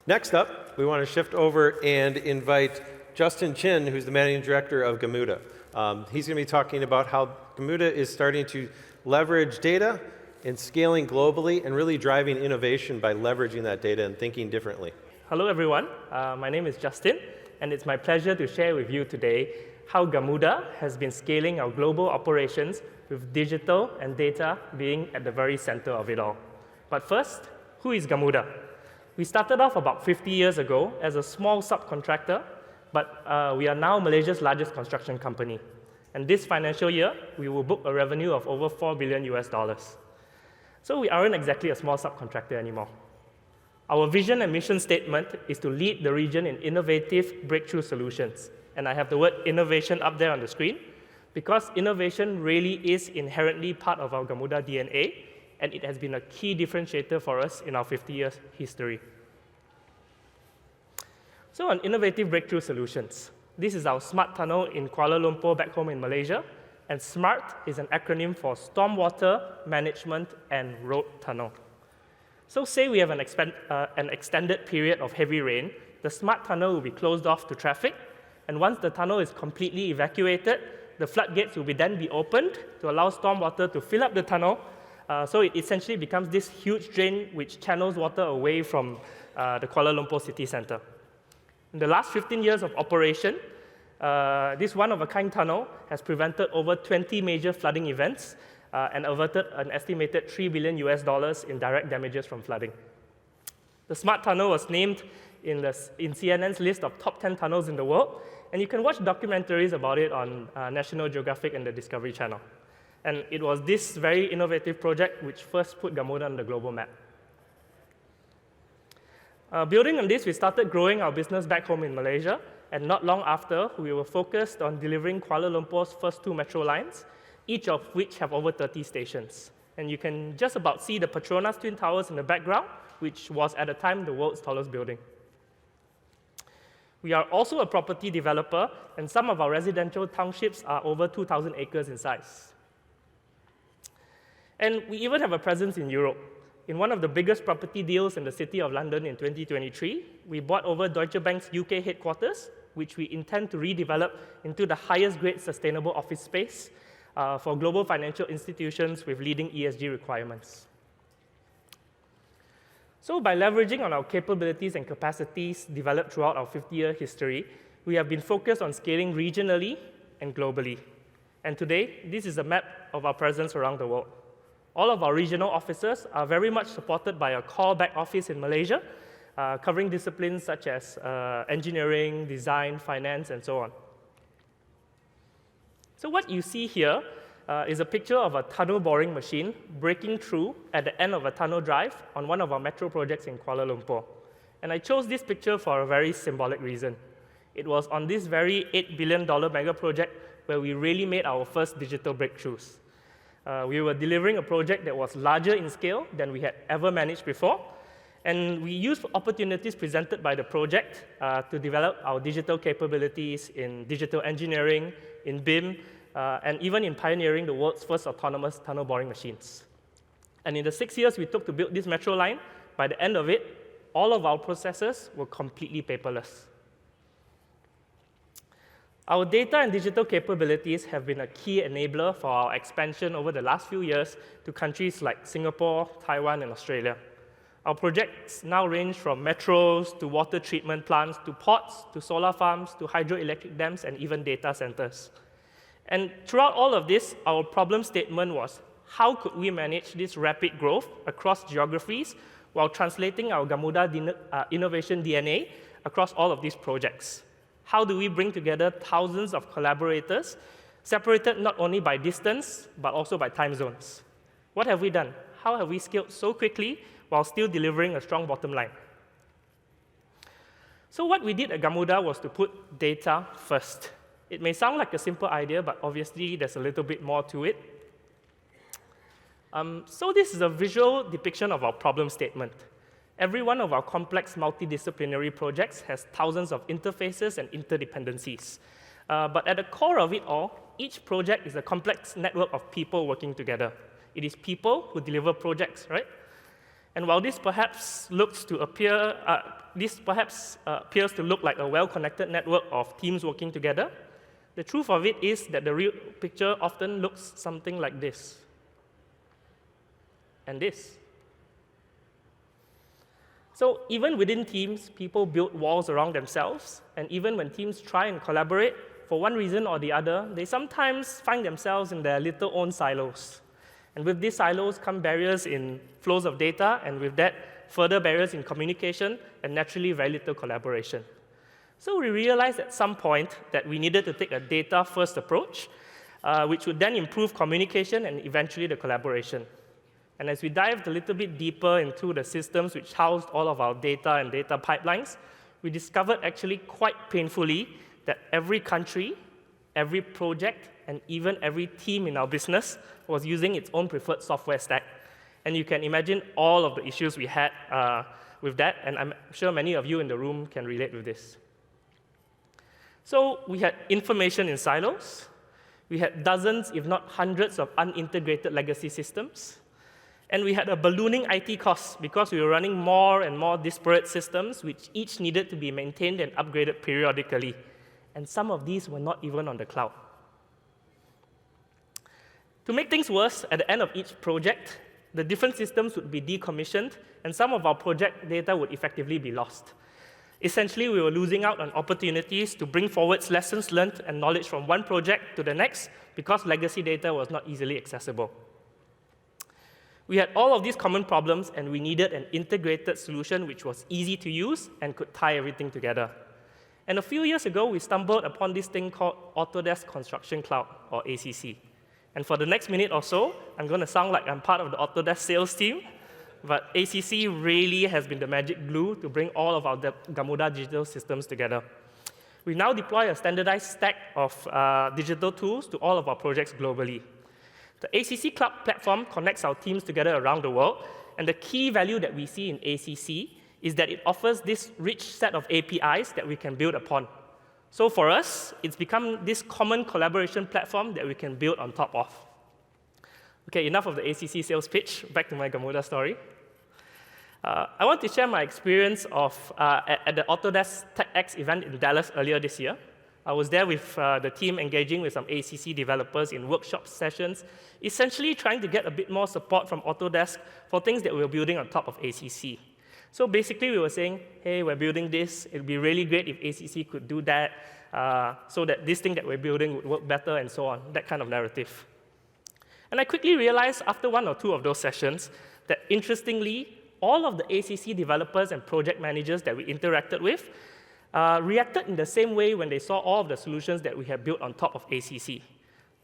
Next up, we want to shift over and invite Justin Chin, who's the Managing Director of Gamuda. He's going to be talking about how Gamuda is starting to leverage data and scaling globally and really driving innovation by leveraging that data and thinking differently. Hello, everyone. My name is Justin, and it's my pleasure to share with you today how Gamuda has been scaling our global operations with digital and data being at the very center of it all. But first, who is Gamuda? We started off about 50 years ago as a small subcontractor, but we are now Malaysia's largest construction company. And this financial year, we will book a revenue of over $4 billion US. So we aren't exactly a small subcontractor anymore. Our vision and mission statement is to lead the region in innovative breakthrough solutions. And I have the word innovation up there on the screen, because innovation really is inherently part of our Gamuda DNA, and it has been a key differentiator for us in our 50 years history. So on innovative breakthrough solutions, this is our SMART tunnel in Kuala Lumpur back home in Malaysia, and SMART is an acronym for Stormwater Management and Road Tunnel. So say we have an extended period of heavy rain, the SMART tunnel will be closed off to traffic, and once the tunnel is completely evacuated, the floodgates will then be opened to allow stormwater to fill up the tunnel, so it essentially becomes this huge drain which channels water away from the Kuala Lumpur city center. In the last 15 years of operation, this one-of-a-kind tunnel has prevented over 20 major flooding events and averted an estimated $3 billion US in direct damages from flooding. The SMART tunnel was named in CNN's list of top 10 tunnels in the world, and you can watch documentaries about it on National Geographic and the Discovery Channel. And it was this very innovative project which first put Gamuda on the global map. Building on this, we started growing our business back home in Malaysia, and not long after, we were focused on delivering Kuala Lumpur's first 2 metro lines, each of which have over 30 stations. And you can just about see the Petronas Twin Towers in the background, which was at the time the world's tallest building. We are also a property developer, and some of our residential townships are over 2,000 acres in size. And we even have a presence in Europe. In one of the biggest property deals in the City of London in 2023, we bought over Deutsche Bank's UK headquarters, which we intend to redevelop into the highest grade sustainable office space for global financial institutions with leading ESG requirements. So by leveraging on our capabilities and capacities developed throughout our 50-year history, we have been focused on scaling regionally and globally. And today, this is a map of our presence around the world. All of our regional offices are very much supported by a core back office in Malaysia, covering disciplines such as engineering, design, finance, and so on. So what you see here is a picture of a tunnel boring machine breaking through at the end of a tunnel drive on one of our metro projects in Kuala Lumpur. And I chose this picture for a very symbolic reason. It was on this very $8 billion mega project where we really made our first digital breakthroughs. We were delivering a project that was larger in scale than we had ever managed before, and we used opportunities presented by the project to develop our digital capabilities in digital engineering, in BIM, and even in pioneering the world's first autonomous tunnel boring machines. And in the 6 years we took to build this metro line, by the end of it, all of our processes were completely paperless. Our data and digital capabilities have been a key enabler for our expansion over the last few years to countries like Singapore, Taiwan, and Australia. Our projects now range from metros to water treatment plants to ports to solar farms to hydroelectric dams and even data centers. And throughout all of this, our problem statement was, how could we manage this rapid growth across geographies while translating our Gamuda innovation DNA across all of these projects? How do we bring together thousands of collaborators, separated not only by distance, but also by time zones? What have we done? How have we scaled so quickly while still delivering a strong bottom line? So what we did at Gamuda was to put data first. It may sound like a simple idea, but obviously there's a little bit more to it. So this is a visual depiction of our problem statement. Every one of our complex multidisciplinary projects has thousands of interfaces and interdependencies. But at the core of it all, each project is a complex network of people working together. It is people who deliver projects, right? And while this perhaps looks to appear this perhaps appears to look like a well-connected network of teams working together. The truth of it is that the real picture often looks something like this and this. So even within teams, people build walls around themselves, and even when teams try and collaborate, for one reason or the other, they sometimes find themselves in their little own silos. And with these silos come barriers in flows of data, and with that, further barriers in communication, and naturally very little collaboration. So we realized at some point that we needed to take a data-first approach, which would then improve communication and eventually the collaboration. And as we dived a little bit deeper into the systems which housed all of our data and data pipelines, we discovered actually quite painfully that every country, every project, and even every team in our business was using its own preferred software stack. And you can imagine all of the issues we had with that, and I'm sure many of you in the room can relate with this. So we had information in silos. We had dozens, if not hundreds, of unintegrated legacy systems. And we had a ballooning IT cost because we were running more and more disparate systems, which each needed to be maintained and upgraded periodically. And some of these were not even on the cloud. To make things worse, at the end of each project, the different systems would be decommissioned, and some of our project data would effectively be lost. Essentially, we were losing out on opportunities to bring forward lessons learned and knowledge from one project to the next because legacy data was not easily accessible. We had all of these common problems, and we needed an integrated solution which was easy to use and could tie everything together. And a few years ago, we stumbled upon this thing called Autodesk Construction Cloud, or ACC. And for the next minute or so, I'm going to sound like I'm part of the Autodesk sales team, but ACC really has been the magic glue to bring all of our Gamuda digital systems together. We now deploy a standardized stack of digital tools to all of our projects globally. The ACC Cloud platform connects our teams together around the world, and the key value that we see in ACC is that it offers this rich set of APIs that we can build upon. So for us, it's become this common collaboration platform that we can build on top of. Okay, enough of the ACC sales pitch. Back to my Gamuda story. I want to share my experience at the Autodesk TechX event in Dallas earlier this year. I was there with the team engaging with some ACC developers in workshop sessions, essentially trying to get a bit more support from Autodesk for things that we were building on top of ACC. So basically, we were saying, hey, we're building this. It would be really great if ACC could do that so that this thing that we're building would work better and so on, that kind of narrative. And I quickly realized after one or two of those sessions that, interestingly, all of the ACC developers and project managers that we interacted with reacted in the same way when they saw all of the solutions that we had built on top of ACC.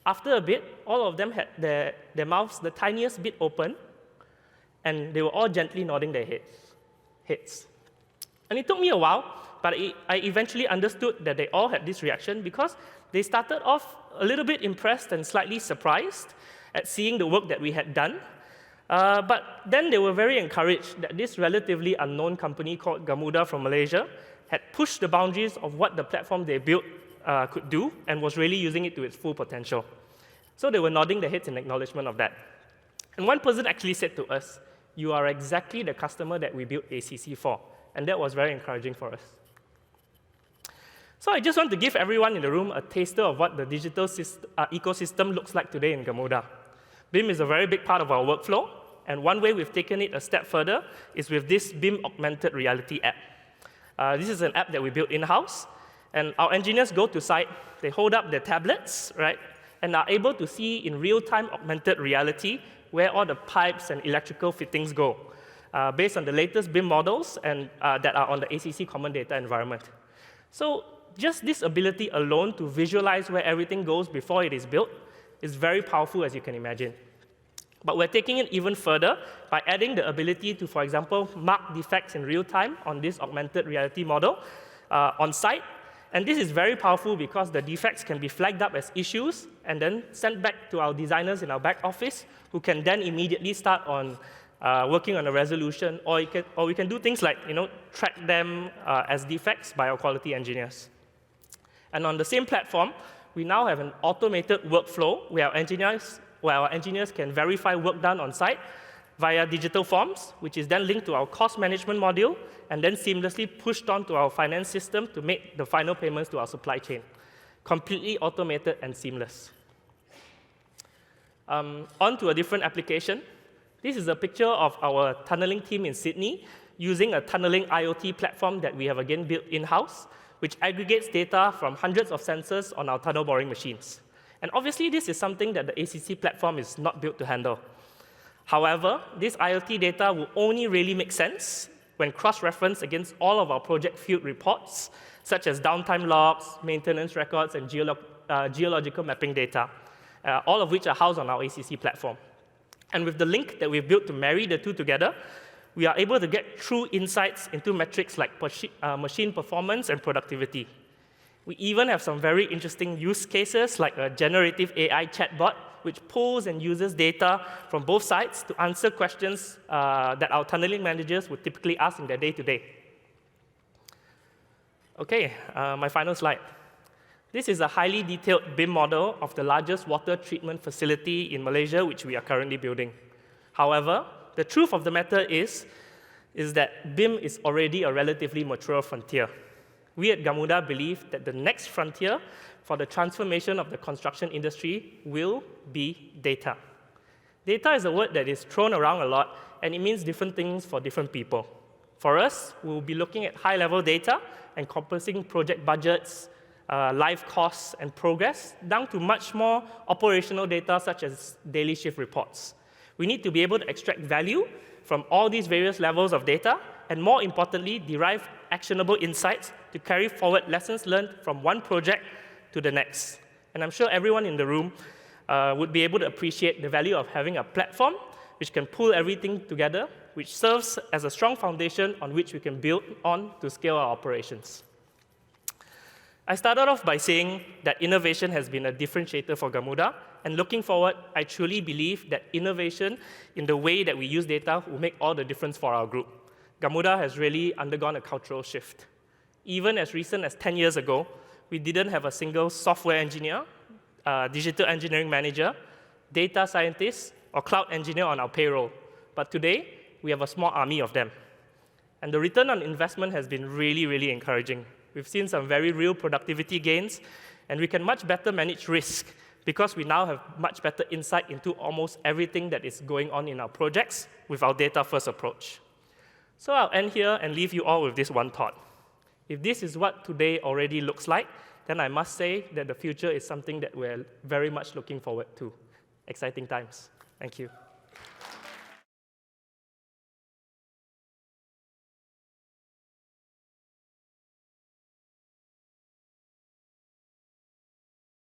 After a bit, all of them had their mouths the tiniest bit open, and they were all gently nodding their heads. And it took me a while, but I eventually understood that they all had this reaction because they started off a little bit impressed and slightly surprised at seeing the work that we had done. But then they were very encouraged that this relatively unknown company called Gamuda from Malaysia had pushed the boundaries of what the platform they built could do and was really using it to its full potential. So they were nodding their heads in acknowledgement of that. And one person actually said to us, "You are exactly the customer that we built ACC for." And that was very encouraging for us. So I just want to give everyone in the room a taster of what the digital ecosystem looks like today in Gamuda. BIM is a very big part of our workflow, and one way we've taken it a step further is with this BIM augmented reality app. This is an app that we built in-house, and our engineers go to site, they hold up their tablets, right, and are able to see in real-time augmented reality where all the pipes and electrical fittings go, based on the latest BIM models and that are on the ACC common data environment. So just this ability alone to visualize where everything goes before it is built is very powerful, as you can imagine. But we're taking it even further by adding the ability to, for example, mark defects in real time on this augmented reality model on site. And this is very powerful because the defects can be flagged up as issues and then sent back to our designers in our back office, who can then immediately start on working on a resolution, or we can do things like track them as defects by our quality engineers. And on the same platform, we now have an automated workflow where our engineers can verify work done on site via digital forms, which is then linked to our cost management module, and then seamlessly pushed onto our finance system to make the final payments to our supply chain. Completely automated and seamless. On to a different application. This is a picture of our tunneling team in Sydney using a tunneling IoT platform that we have again built in-house, which aggregates data from hundreds of sensors on our tunnel boring machines. And obviously, this is something that the ACC platform is not built to handle. However, this IoT data will only really make sense when cross-referenced against all of our project field reports, such as downtime logs, maintenance records, and geological mapping data, all of which are housed on our ACC platform. And with the link that we've built to marry the two together, we are able to get true insights into metrics like machine performance and productivity. We even have some very interesting use cases like a generative AI chatbot, which pulls and uses data from both sides to answer questions that our tunneling managers would typically ask in their day-to-day. Okay, my final slide. This is a highly detailed BIM model of the largest water treatment facility in Malaysia, which we are currently building. However, the truth of the matter is that BIM is already a relatively mature frontier. We at Gamuda believe that the next frontier for the transformation of the construction industry will be data. Data is a word that is thrown around a lot, and it means different things for different people. For us, we'll be looking at high-level data encompassing project budgets, live costs, and progress, down to much more operational data such as daily shift reports. We need to be able to extract value from all these various levels of data, and more importantly, derive actionable insights to carry forward lessons learned from one project to the next. And I'm sure everyone in the room would be able to appreciate the value of having a platform which can pull everything together, which serves as a strong foundation on which we can build on to scale our operations. I started off by saying that innovation has been a differentiator for Gamuda, and looking forward, I truly believe that innovation in the way that we use data will make all the difference for our group. Gamuda has really undergone a cultural shift. Even as recent as 10 years ago, we didn't have a single software engineer, digital engineering manager, data scientist, or cloud engineer on our payroll. But today, we have a small army of them. And the return on investment has been really, really encouraging. We've seen some very real productivity gains, and we can much better manage risk because we now have much better insight into almost everything that is going on in our projects with our data-first approach. So I'll end here and leave you all with this one thought. If this is what today already looks like, then I must say that the future is something that we're very much looking forward to. Exciting times. Thank you.